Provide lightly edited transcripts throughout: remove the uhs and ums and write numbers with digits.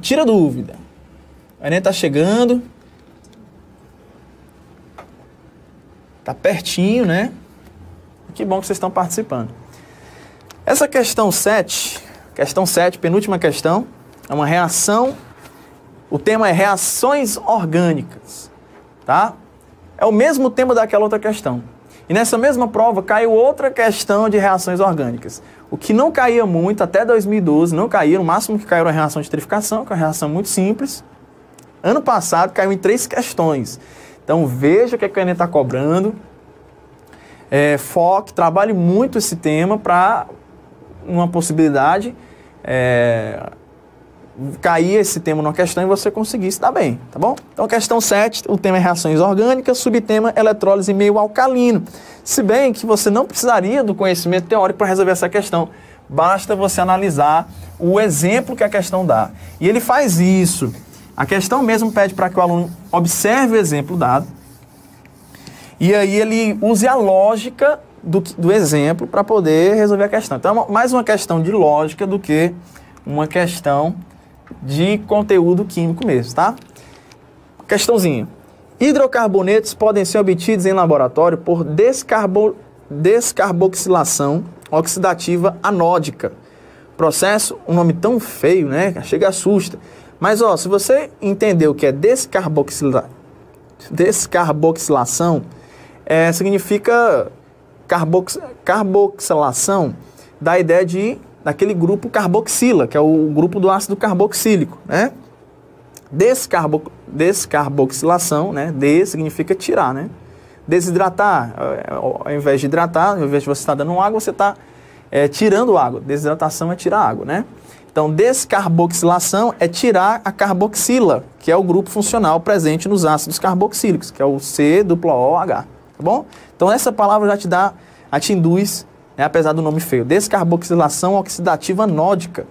tira dúvida. O Enem tá chegando. Tá pertinho, né? Que bom que vocês estão participando. Essa questão 7, penúltima questão, é uma reação. O tema é reações orgânicas, tá? É o mesmo tema daquela outra questão. E nessa mesma prova caiu outra questão de reações orgânicas. O que não caía muito, até 2012, não caía, no máximo que caiu era a reação de trificação, que é uma reação muito simples. Ano passado caiu em 3 questões. Então veja o que a Enem está cobrando. Foque, trabalhe muito esse tema para uma possibilidade cair esse tema numa questão e você conseguir se dar bem, tá bom? Então, questão 7, o tema é reações orgânicas, subtema eletrólise meio alcalino. Se bem que você não precisaria do conhecimento teórico para resolver essa questão, basta você analisar o exemplo que a questão dá. E ele faz isso. A questão mesmo pede para que o aluno observe o exemplo dado e aí ele use a lógica do exemplo para poder resolver a questão. Então, mais uma questão de lógica do que uma questão de conteúdo químico mesmo, tá? Questãozinha. Hidrocarbonetos podem ser obtidos em laboratório por descarboxilação oxidativa anódica. Processo, um nome tão feio, né? Chega e assusta. Mas, ó, se você entender o que é descarboxilação, significa carboxilação da ideia daquele grupo carboxila, que é o grupo do ácido carboxílico, né? Descarboxilação, né? Significa tirar, né? Desidratar, ao invés de hidratar, ao invés de você estar dando água, você está tirando água. Desidratação é tirar água, né? Então, descarboxilação é tirar a carboxila, que é o grupo funcional presente nos ácidos carboxílicos, que é o COOH, tá bom? Então, essa palavra já te induz, apesar do nome feio, descarboxilação oxidativa anódica,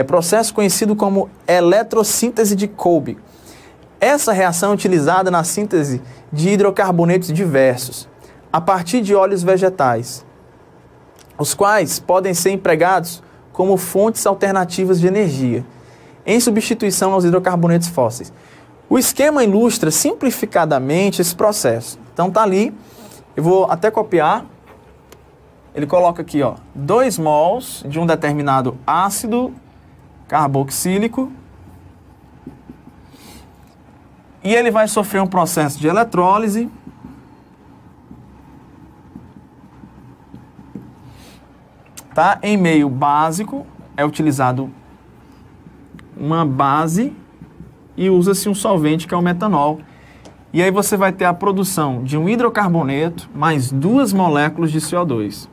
processo conhecido como eletrossíntese de Kolbe. Essa reação é utilizada na síntese de hidrocarbonetos diversos, a partir de óleos vegetais, os quais podem ser empregados como fontes alternativas de energia, em substituição aos hidrocarbonetos fósseis. O esquema ilustra simplificadamente esse processo. Então tá ali, eu vou até copiar. Ele coloca aqui, ó, 2 mols de um determinado ácido carboxílico e ele vai sofrer um processo de eletrólise tá? Em meio básico é utilizado uma base e usa-se um solvente que é o metanol. E aí você vai ter a produção de um hidrocarboneto mais 2 moléculas de CO2.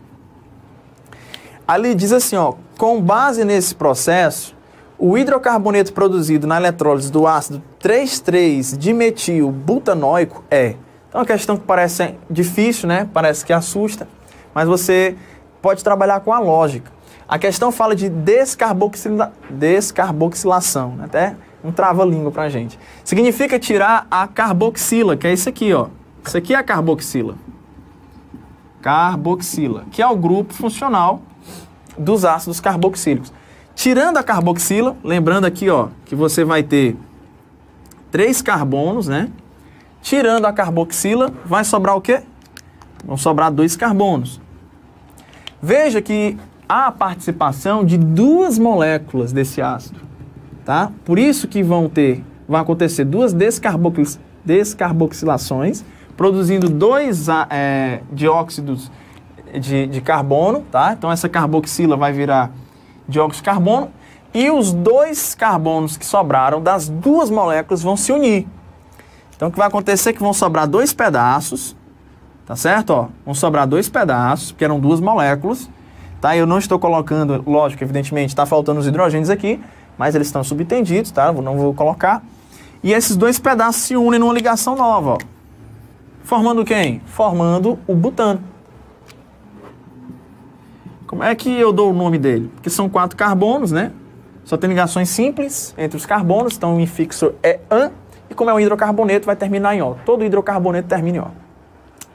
Ali diz assim, ó, com base nesse processo, o hidrocarboneto produzido na eletrólise do ácido 3,3-dimetilbutanóico Então é uma questão que parece difícil, né? Parece que assusta, mas você pode trabalhar com a lógica. A questão fala de descarboxilação, né? Até um trava-língua pra gente. Significa tirar a carboxila, que é isso aqui, ó. Isso aqui é a carboxila. Carboxila, que é o grupo funcional dos ácidos carboxílicos. Tirando a carboxila, lembrando aqui, ó, que você vai ter 3 carbonos, né? Tirando a carboxila, vai sobrar o quê? Vão sobrar 2 carbonos. Veja que há a participação de 2 moléculas desse ácido, tá? Por isso que vão acontecer 2 descarboxilações, produzindo 2 dióxidos de carbono, tá? Então essa carboxila vai virar dióxido de carbono e os 2 carbonos que sobraram das 2 moléculas vão se unir. Então o que vai acontecer é que vão sobrar 2 pedaços, tá certo? Ó, vão sobrar 2 pedaços, porque eram 2 moléculas, tá? Eu não estou colocando, lógico, evidentemente, está faltando os hidrogênios aqui, mas eles estão subtendidos, tá? Eu não vou colocar. E esses 2 pedaços se unem numa ligação nova, ó. Formando quem? Formando o butano. Como é que eu dou o nome dele? Porque são 4 carbonos, né? Só tem ligações simples entre os carbonos, então o infixo é an, e como é um hidrocarboneto, vai terminar em O. Todo hidrocarboneto termina em O,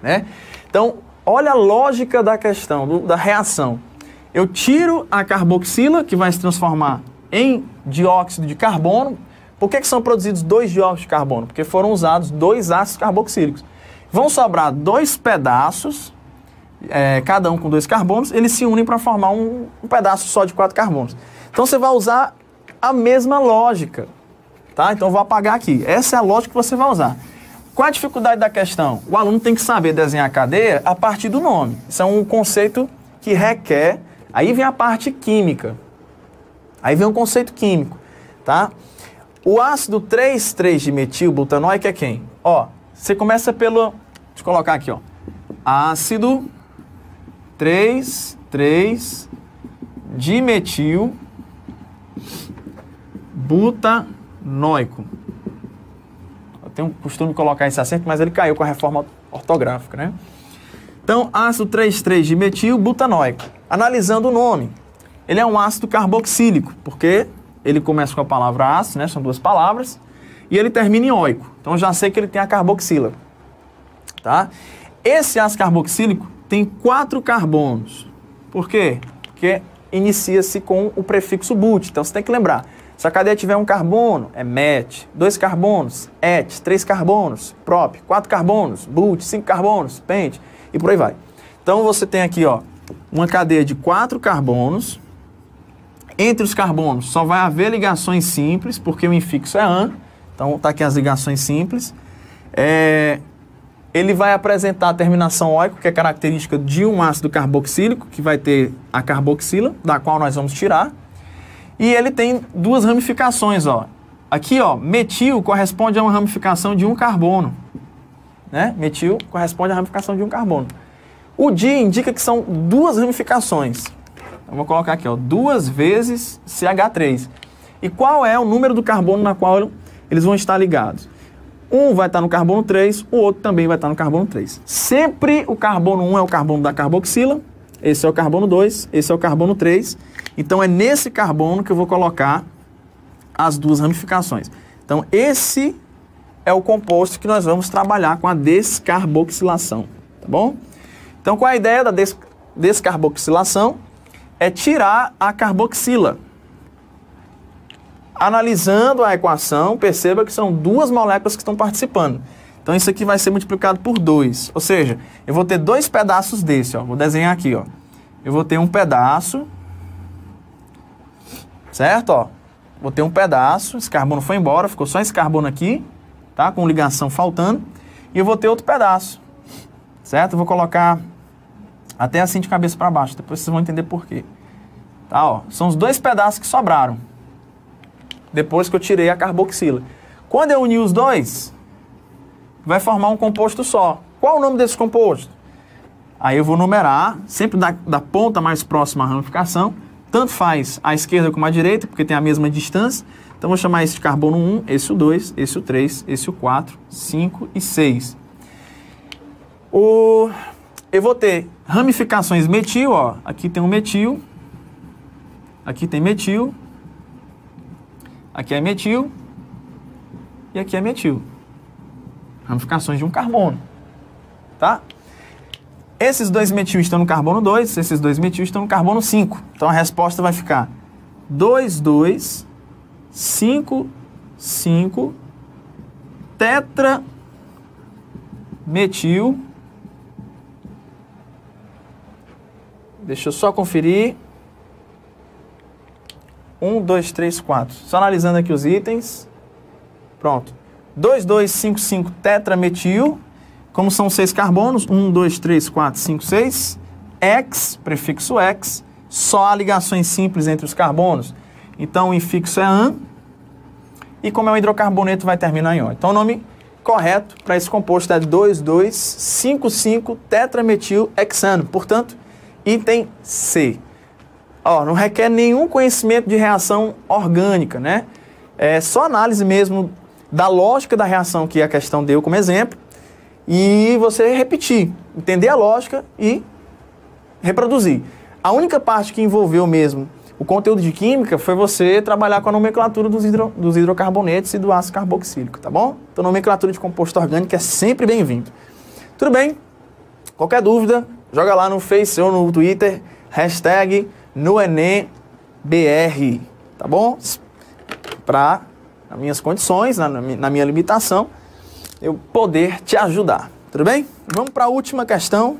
né? Então, olha a lógica da questão, da reação. Eu tiro a carboxila, que vai se transformar em dióxido de carbono. Por que são produzidos 2 dióxidos de carbono? Porque foram usados 2 ácidos carboxílicos. Vão sobrar 2 pedaços, cada um com 2 carbonos, eles se unem para formar um pedaço só de 4 carbonos. Então você vai usar a mesma lógica, tá? Então eu vou apagar aqui. Essa é a lógica que você vai usar. Qual a dificuldade da questão? O aluno tem que saber desenhar a cadeia a partir do nome. Isso é um conceito que requer... Aí vem a parte química. Aí vem um conceito químico, tá? O ácido 3,3-dimetilbutanoico é quem? Ó, você começa pelo... Deixa eu colocar aqui, ó. Ácido 3,3-dimetilbutanoico. Eu tenho o costume de colocar esse acento, mas ele caiu com a reforma ortográfica, né? Então, ácido 3,3-dimetilbutanoico. Analisando o nome, ele é um ácido carboxílico, porque ele começa com a palavra ácido, né? São 2 palavras, e ele termina em oico. Então, eu já sei que ele tem a carboxila, tá? Esse ácido carboxílico tem 4 carbonos. Por quê? Porque inicia-se com o prefixo but. Então, você tem que lembrar. Se a cadeia tiver um carbono, é met. 2 carbonos, et. 3 carbonos, prop. 4 carbonos, but. 5 carbonos, pent. E por aí vai. Então, você tem aqui, ó, uma cadeia de 4 carbonos. Entre os carbonos só vai haver ligações simples, porque o infixo é an. Então, tá aqui as ligações simples. Ele vai apresentar a terminação oico, que é característica de um ácido carboxílico, que vai ter a carboxila, da qual nós vamos tirar. E ele tem 2 ramificações, ó. Aqui, ó, metil corresponde a uma ramificação de um carbono. Né? Metil corresponde à ramificação de um carbono. O di indica que são 2 ramificações. Eu vou colocar aqui, ó, 2 vezes CH3. E qual é o número do carbono na qual eles vão estar ligados? Um vai estar no carbono 3, o outro também vai estar no carbono 3. Sempre o carbono 1 é o carbono da carboxila, esse é o carbono 2, esse é o carbono 3. Então é nesse carbono que eu vou colocar as 2 ramificações. Então esse é o composto que nós vamos trabalhar com a descarboxilação, tá bom? Então qual é a ideia da descarboxilação? É tirar a carboxila. Analisando a equação, perceba que são 2 moléculas que estão participando. Então isso aqui vai ser multiplicado por 2. Ou seja, eu vou ter 2 pedaços desse, ó. Vou desenhar aqui, ó. Eu vou ter um pedaço, certo? Ó. Vou ter um pedaço, esse carbono foi embora, ficou só esse carbono aqui, tá? Com ligação faltando. E eu vou ter outro pedaço, certo? Eu vou colocar até assim de cabeça para baixo, depois vocês vão entender por quê. Tá, ó. São os 2 pedaços que sobraram, depois que eu tirei a carboxila. Quando eu unir os 2, vai formar um composto só. Qual o nome desse composto? Aí eu vou numerar, sempre da ponta mais próxima à ramificação. Tanto faz a esquerda como a direita, porque tem a mesma distância. Então, vou chamar esse de carbono 1, esse o 2, esse o 3, esse o 4, 5 e 6. Eu vou ter ramificações metil, ó. Aqui tem um metil. Aqui tem metil. Aqui é metil. E aqui é metil. Ramificações de um carbono. Tá? Esses 2 metil estão no carbono 2, esses 2 metil estão no carbono 5. Então a resposta vai ficar 2, 2, 5, 5, tetra metil. Deixa eu só conferir. 1, 2, 3, 4. Só analisando aqui os itens. Pronto. 2, 2, 5, 5 tetrametil. Como são 6 carbonos, 1, 2, 3, 4, 5, 6, X, prefixo X, só há ligações simples entre os carbonos. Então o infixo é an, e como é um hidrocarboneto, vai terminar em O. Então o nome correto para esse composto é 2, 2, 5, 5 tetrametil hexano. Portanto, item C. Ó, não requer nenhum conhecimento de reação orgânica, né? É só análise mesmo da lógica da reação que a questão deu como exemplo. E você repetir, entender a lógica e reproduzir. A única parte que envolveu mesmo o conteúdo de química foi você trabalhar com a nomenclatura dos hidrocarbonetos e do ácido carboxílico, tá bom? Então, nomenclatura de composto orgânico é sempre bem-vindo. Tudo bem? Qualquer dúvida, joga lá no Face ou no Twitter, hashtag no Enem BR. tá bom? Para, nas minhas condições, na minha limitação, eu poder te ajudar, tudo bem? Vamos para a última questão.